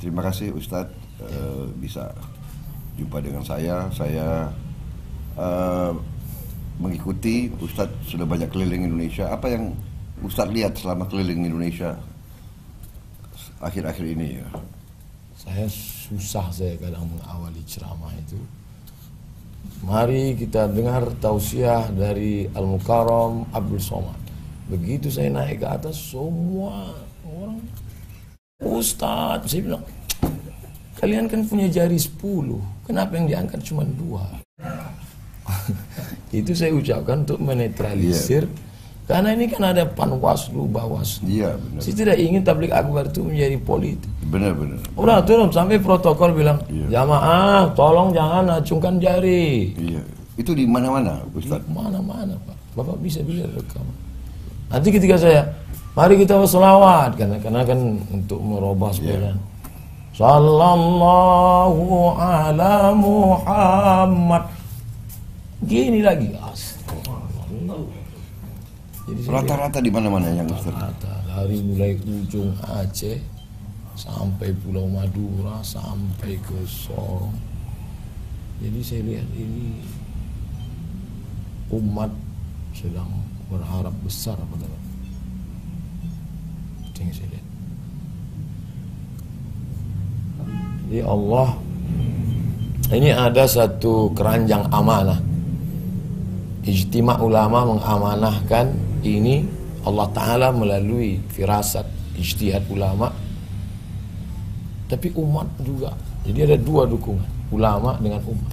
Terima kasih Ustadz bisa jumpa dengan saya. Saya mengikuti Ustadz sudah banyak keliling Indonesia. Apa yang Ustadz lihat selama keliling Indonesia akhir-akhir ini ya? Saya kadang mengawali ceramah itu. Mari kita dengar tausiah dari Al-Mukarram Abdul Somad. Begitu saya naik ke atas, semua orang, Ustadz, saya bilang, kalian kan punya jari 10, kenapa yang diangkat cuma 2? Itu saya ucapkan untuk menetralisir. Karena ini kan ada Panwaslu, Bawaslu. Iya, benar. Saya tidak ingin tablik akbar itu menjadi politik. Benar-benar. Udah turun sampai protokol bilang, jamaah tolong jangan acungkan jari. Iya. Itu di mana-mana, Ustaz? Di mana-mana, Pak. Bapak bisa lihat rekaman. Nanti ketika saya, mari kita berselawat, karena kan untuk merubah sepeda. Sallallahu ala Muhammad. Gini lagi, astagfirullah. Rata-rata di mana-mana yang Ustaz? Rata, dari mulai ujung Aceh sampai Pulau Madura sampai ke Sorong. Jadi saya lihat ini umat sedang berharap besar pada itu yang saya lihat. Jadi Allah, ini ada satu keranjang amanah. Ijtima' ulama mengamanahkan ini Allah Ta'ala melalui firasat ijtihad ulama, tapi umat juga. Jadi ada 2 dukungan, ulama dengan umat.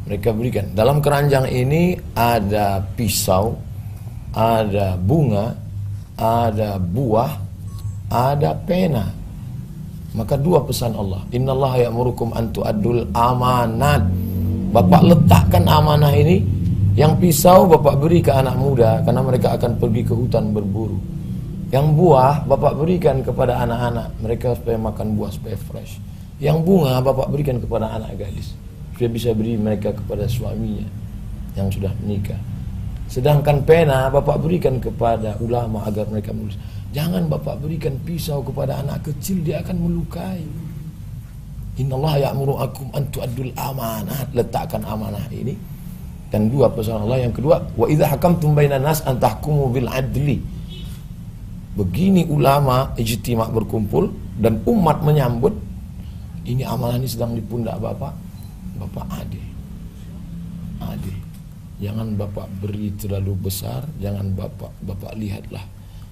Mereka berikan dalam keranjang ini ada pisau, ada bunga, ada buah, ada pena. Maka 2 pesan Allah, innallaha ya'murukum an tu'addul amanat. Bapak letakkan amanah ini. Yang pisau Bapak beri ke anak muda karena mereka akan pergi ke hutan berburu. Yang buah Bapak berikan kepada anak-anak, mereka supaya makan buah supaya fresh. Yang bunga Bapak berikan kepada anak gadis supaya bisa beri mereka kepada suaminya yang sudah menikah. Sedangkan pena Bapak berikan kepada ulama agar mereka menulis. Jangan Bapak berikan pisau kepada anak kecil, dia akan melukai. Innallaha ya'murukum an tu'addul amanat. Letakkan amanah ini. Dan 2 pesan Allah. Yang kedua, wa idza hakamtum bainan nas an tahkumu bil adli. Begini ulama ijtima' berkumpul dan umat menyambut. Ini amanah ini sedang di pundak Bapak. Bapak adil. Adil. Jangan Bapak beri terlalu besar, jangan Bapak lihatlah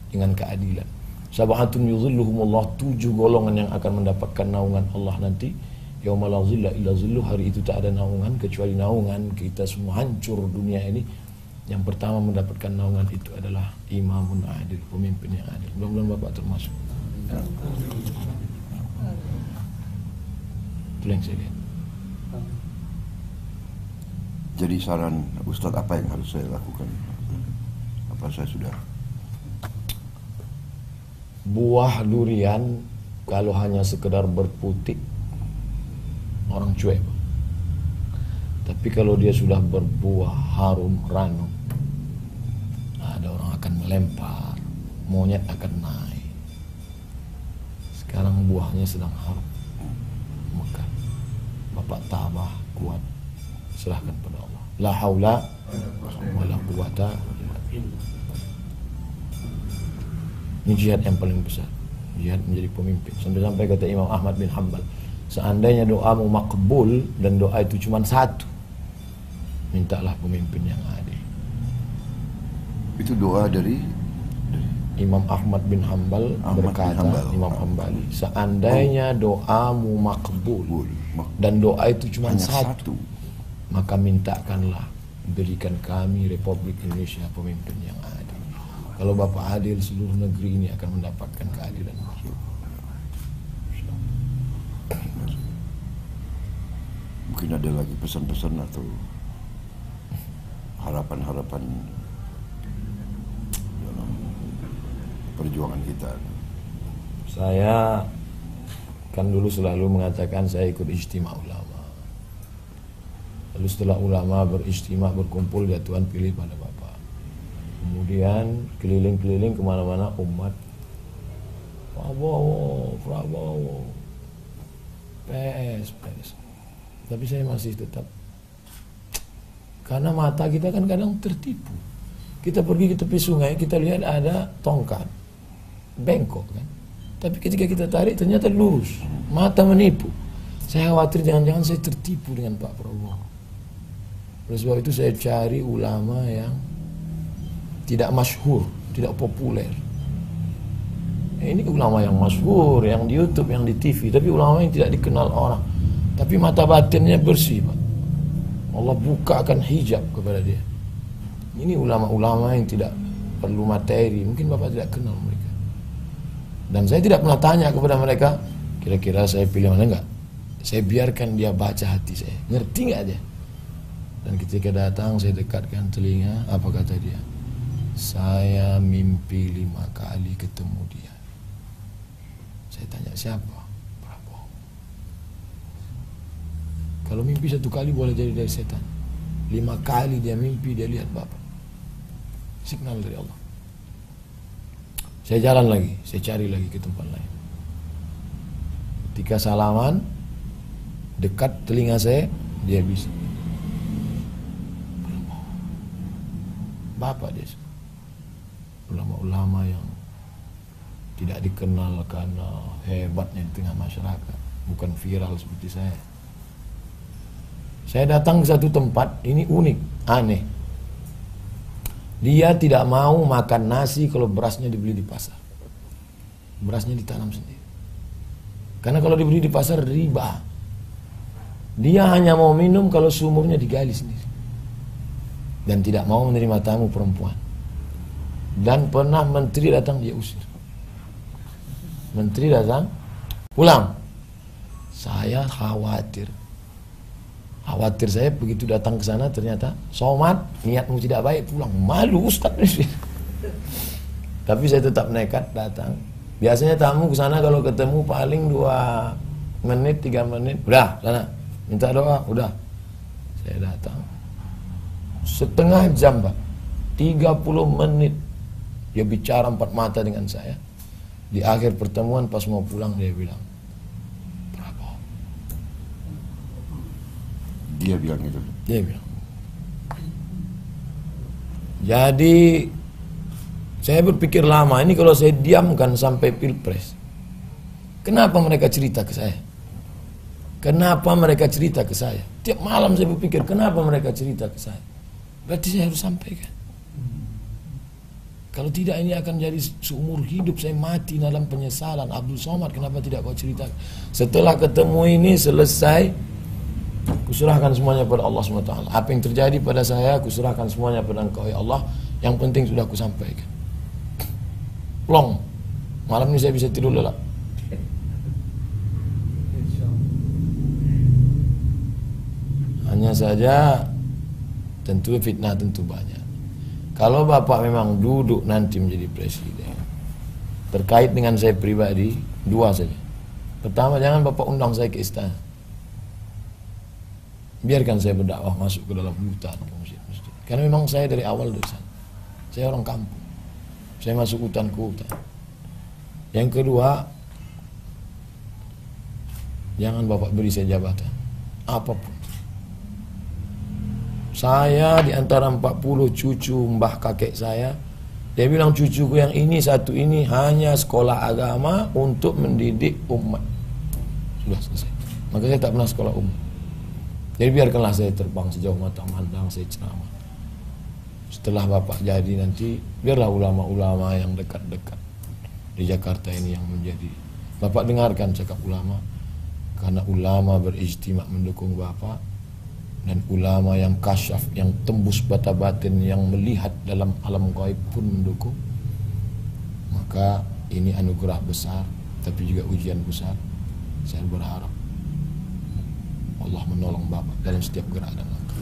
dengan keadilan. Sab'atun yuzilluhumullah, 7 golongan yang akan mendapatkan naungan Allah nanti. Yauma la zilla illa zilluh, hari itu tak ada naungan kecuali naungan kita semua, hancur dunia ini. Yang pertama mendapatkan naungan itu adalah imamun adil, pemimpin yang adil. Mudah-mudahan Bapak termasuk. Itu yang saya lihat. Jadi saran Ustadz apa yang harus saya lakukan? Apa saya sudah? Buah durian kalau hanya sekedar berputik, orang cuek. Tapi kalau dia sudah berbuah harum, ranum, ada orang akan melempar, monyet akan naik. Sekarang buahnya sedang harum, mekar. Bapak tabah, kuat, serahkan pada Allah. La haula wala quwata. Ini jihad yang paling besar, jihad menjadi pemimpin. Sampai-sampai kata Imam Ahmad bin Hanbal, seandainya doamu makbul dan doa itu cuma 1, mintalah pemimpin yang adil. Itu doa dari Imam Ahmad bin Hanbal berkata, Imam Hambali, seandainya doamu makbul dan doa itu cuma 1, maka mintakanlah berikan kami Republik Indonesia pemimpin yang adil. Kalau Bapak adil, seluruh negeri ini akan mendapatkan keadilan. Mungkin ada lagi pesan-pesan atau harapan-harapan dalam perjuangan kita. Saya kan dulu selalu mengatakan saya ikut ijtima' ulama. Lalu setelah ulama berijtima' berkumpul, ya Tuhan pilih pada Bapak. Kemudian keliling-keliling kemana-mana umat, Prabowo, Prabowo. PS. Tapi saya masih tetap, karena mata kita kan kadang tertipu. Kita pergi ke tepi sungai, kita lihat ada tongkat, bengkok kan. Tapi ketika kita tarik ternyata lurus. Mata menipu. Saya khawatir jangan-jangan saya tertipu dengan Pak Prabowo. Oleh sebab itu saya cari ulama yang tidak masyhur, tidak populer. Ini ulama yang masyhur, yang di YouTube, yang di TV, tapi ulama yang tidak dikenal orang. Tapi mata batinnya bersih, Pak. Allah bukakan hijab kepada dia. Ini ulama-ulama yang tidak perlu materi. Mungkin Bapak tidak kenal mereka. Dan saya tidak pernah tanya kepada mereka, kira-kira saya pilih mana enggak. Saya biarkan dia baca hati saya. Ngerti enggak dia? Dan ketika datang saya dekatkan telinga, apa kata dia? Saya mimpi 5 kali ketemu dia. Saya tanya, siapa? Prabowo. Kalau mimpi 1 kali boleh jadi dari setan. 5 kali dia mimpi, dia lihat Bapak. Signal dari Allah. Saya jalan lagi, saya cari lagi ke tempat lain. Ketika salaman, dekat telinga saya, dia bisa. Bapak dia. Ulama-ulama yang tidak dikenal karena hebatnya di tengah masyarakat, bukan viral seperti saya. Saya datang ke satu tempat, ini unik, aneh. Dia tidak mau makan nasi kalau berasnya dibeli di pasar. Berasnya ditanam sendiri. Karena kalau dibeli di pasar riba. Dia hanya mau minum kalau sumurnya digali sendiri. Dan tidak mau menerima tamu perempuan. Dan pernah menteri datang dia usir. Menteri datang, pulang. Saya khawatir saya begitu datang ke sana ternyata somat, niatmu tidak baik, pulang. Malu Ustaz. Tapi saya tetap nekat datang. Biasanya tamu ke sana kalau ketemu paling 2 menit, 3 menit, udah sana minta doa, udah. Saya datang setengah jam, Pak. 30 menit dia bicara 4 mata dengan saya. Di akhir pertemuan pas mau pulang dia bilang, dia bilang itu. Dia bilang. Jadi saya berpikir lama, ini kalau saya diamkan sampai Pilpres, kenapa mereka cerita ke saya? Kenapa mereka cerita ke saya? Tiap malam saya berpikir, kenapa mereka cerita ke saya? Berarti saya harus sampaikan. Kalau tidak ini akan jadi seumur hidup saya mati dalam penyesalan. Abdul Somad, kenapa tidak kau cerita? Setelah ketemu ini selesai, kuserahkan semuanya pada Allah SWT. Apa yang terjadi pada saya, kuserahkan semuanya pada Engkau ya Allah. Yang penting sudah kusampaikan. Plong. Malam ini saya bisa tidur lelap. Hanya saja tentu fitnah tentu banyak. Kalau Bapak memang duduk nanti menjadi presiden, terkait dengan saya pribadi, 2 saja. Pertama, jangan Bapak undang saya ke istana. Biarkan saya berdakwah masuk ke dalam hutan, ke masjid-masjid. Karena memang saya dari awal dari sana. Saya orang kampung. Saya masuk hutan ke hutan. Yang kedua, jangan Bapak beri saya jabatan apapun. Saya di antara 40 cucu mbah kakek saya, dia bilang cucuku yang ini satu ini hanya sekolah agama untuk mendidik umat. Sudah selesai. Maka saya tak pernah sekolah umat. Jadi biarkanlah saya terbang sejauh mata memandang, saya ceramah. Setelah Bapak jadi nanti, biarlah ulama-ulama yang dekat-dekat di Jakarta ini yang menjadi. Bapak dengarkan cakap ulama, karena ulama berijtima mendukung Bapak, dan ulama yang kasyaf, yang tembus bata batin, yang melihat dalam alam gaib pun mendukung. Maka ini anugerah besar, tapi juga ujian besar. Saya berharap Allah menolong Bapak dalam setiap gerak dan langkah.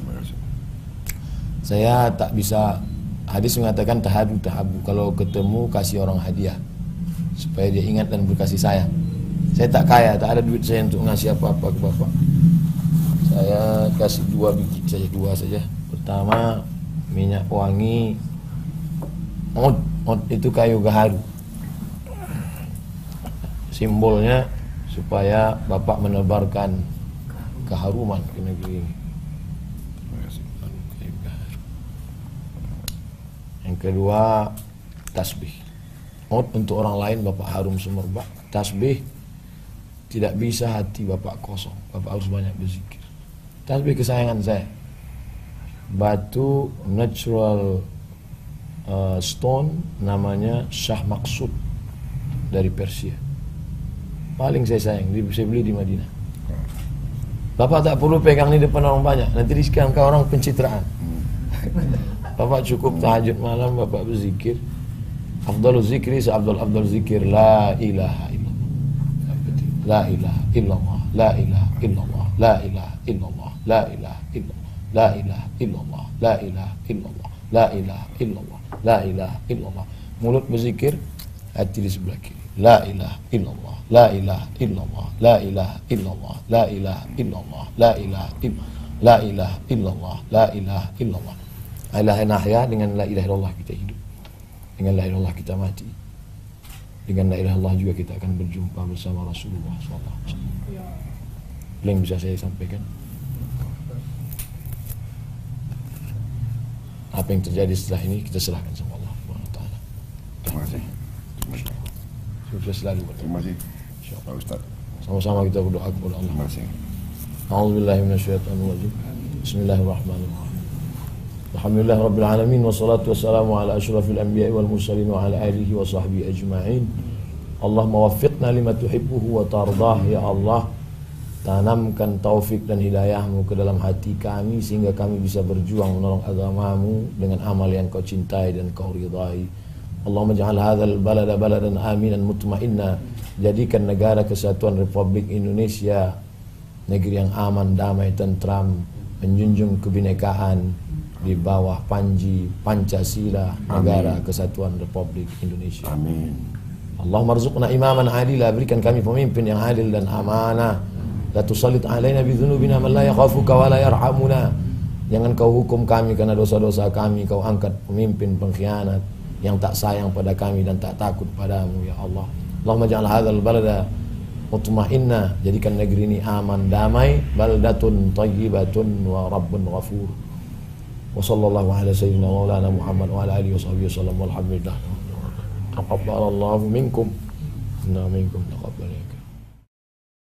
Saya tak bisa, hadis mengatakan tahabu, kalau ketemu kasih orang hadiah supaya dia ingat dan berkasih sayang. Saya tak kaya, tak ada duit saya untuk ngasih apa-apa ke Bapak. Saya kasih 2 biji saja, 2 saja. Pertama, minyak wangi od itu kayu gaharu. Simbolnya supaya Bapak menebarkan keharuman ke negeri ini. Terima kasih. Yang kedua, tasbih. Untuk orang lain Bapak harum semerbak. Tasbih, tidak bisa hati Bapak kosong. Bapak harus banyak berzikir. Tasbih kesayangan saya, batu natural stone, namanya Shah Maksud dari Persia. Paling saya sayang, saya beli di Madinah. Bapak tak perlu pegang di depan orang banyak, nanti disangka orang pencitraan. Bapak cukup tahajud malam, Bapak berzikir. Afdalul zikri seafdal zikir la ilaha illallah. La ilaha illallah, la ilaha illallah, la ilaha illallah, la ilaha illallah, la ilaha illallah, la ilaha illallah, la ilaha illallah, la ilaha illallah. Mulut berzikir, hati di sebelah kiri. La ilaha illallah, la ilaha illallah, la ilaha illallah, la ilaha illallah, la ilaha illallah, la ilaha illallah, la ilaha illallah. La ilaha nahya, dengan la ilaha illallah kita hidup. Dengan la ilaha illallah kita mati. Dengan la ilaha illallah juga kita akan berjumpa bersama Rasulullah SAW. Yang bisa saya sampaikan. Apa yang terjadi setelah ini kita serahkan sama Allah SWT. Terima kasih. Sukses selalu. Terima kasih Pak Ustaz. Sama-sama kita berdoa kepada Allah. Terima kasih. A'udzubillahi minasyaitonirrajim. Bismillahirrahmanirrahim. Alhamdulillah rabbil alamin, wassalatu wassalamu ala asyrafil anbiya'i wal mursalin wa ala alihi wa sahbihi ajma'in. Allahumma waffiqna lima tuhibbuhu wa tardah. Ya Allah, tanamkan taufik dan hidayahmu ke dalam hati kami sehingga kami bisa berjuang menolong agamamu dengan amal yang kau cintai dan kau ridai. Allahumma ja'al hadzal balada baladan aminan mutmainna. Jadikan negara kesatuan Republik Indonesia negeri yang aman, damai, tentram, menjunjung kebinekaan di bawah panji Pancasila, negara kesatuan Republik Indonesia. Amin. Allahumma rzuqna imaman adila, berikan kami pemimpin yang adil dan amanah. La tusallit alaina bi dzunubina man la yakhafuka wa la yarhamuna. Jangan kau hukum kami karena dosa-dosa kami, kau angkat pemimpin pengkhianat yang tak sayang pada kami dan tak takut padamu, ya Allah. Allahumma ja'al hadzal balada mutma'inna, jadikan negeri ini aman, damai, baldatun thayyibatun wa rabbun ghafur. Wa sallallahu ala sayyidina maulana Muhammad wa ala alihi wa sahbihi wasallam walhamdulillah. Taqabbalallahu minkum inna minkum taqabbal.